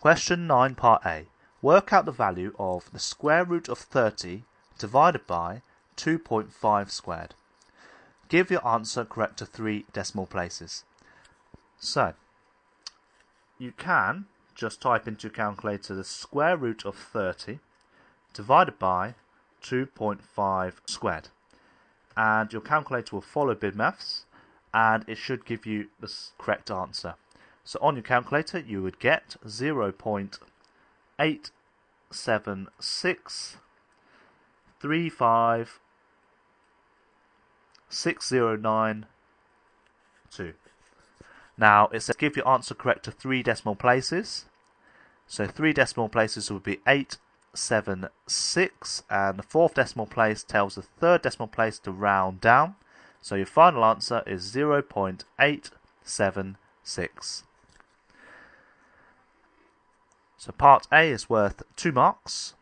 Question 9 Part A. Work out the value of the square root of 30 divided by 2.5 squared. Give your answer correct to 3 decimal places. So, you can just type into your calculator the square root of 30 divided by 2.5 squared. And your calculator will follow BidMaths and it should give you the correct answer. So on your calculator you would get 0.876356092. Now it says give your answer correct to 3 decimal places. So 3 decimal places would be 876, and the 4th decimal place tells the 3rd decimal place to round down. So your final answer is 0.876. So part A is worth 2 marks.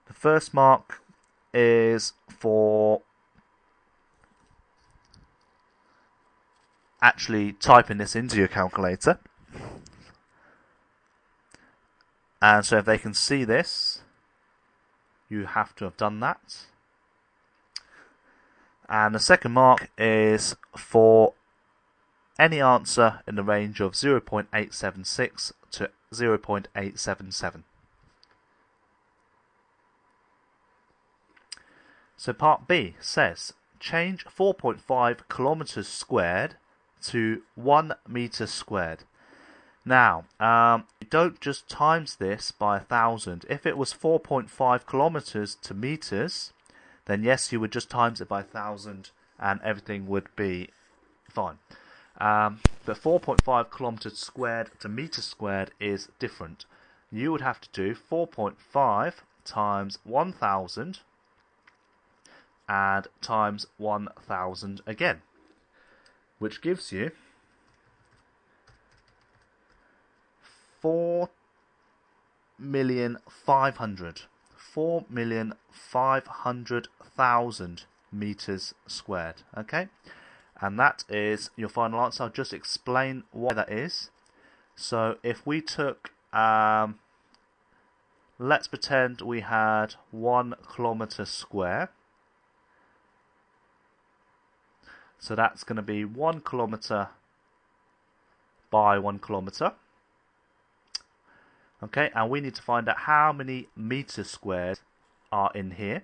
The first mark is for actually typing this into your calculator. And so if they can see this, you have to have done that. And the second mark is for any answer in the range of 0.876 to 0.877. So part B says change 4.5 kilometers squared to 1 meter squared. Now, you don't just times this by 1,000. If it was 4.5 kilometers to meters, then yes, you would just times it by 1,000 and everything would be fine. But 4.5 kilometers squared to meters squared is different. You would have to do 4.5 times 1,000 and times 1,000 again, which gives you 4,500,000 meters squared. Okay, and that is your final answer. I'll just explain why that is. So if we took, let's pretend we had 1 kilometer square. So that's going to be 1 kilometer by 1 kilometer. Okay, and we need to find out how many meters squared are in here.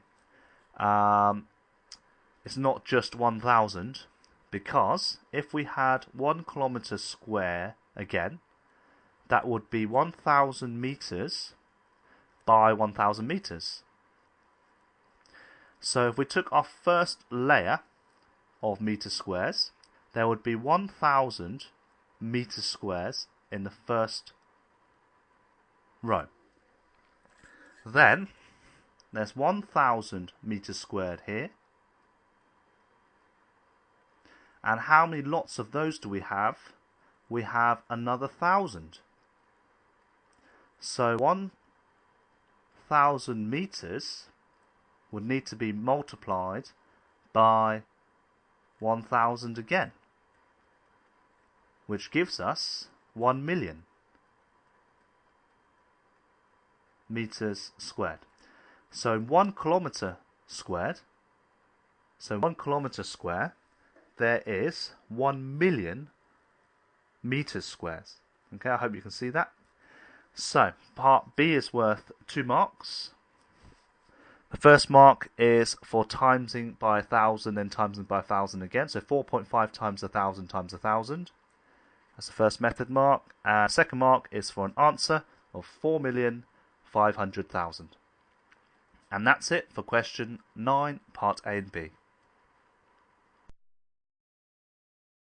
It's not just 1,000, because if we had 1 kilometer square again, that would be 1,000 meters by 1,000 meters. So if we took our first layer of meter squares, there would be 1,000 meter squares in the first row. Then there's 1,000 meters squared here. And how many lots of those do we have? We have another 1,000. So 1,000 meters would need to be multiplied by 1,000 again, which gives us 1 million meters squared. So 1 kilometer squared, there is 1 million meters squares. Okay, I hope you can see that. So part B is worth 2 marks. The first mark is for timesing by 1,000, then timesing by 1,000 again. So 4.5 times 1,000 times 1,000. That's the first method mark. And the second mark is for an answer of 4,500,000. And that's it for question 9, part A and B.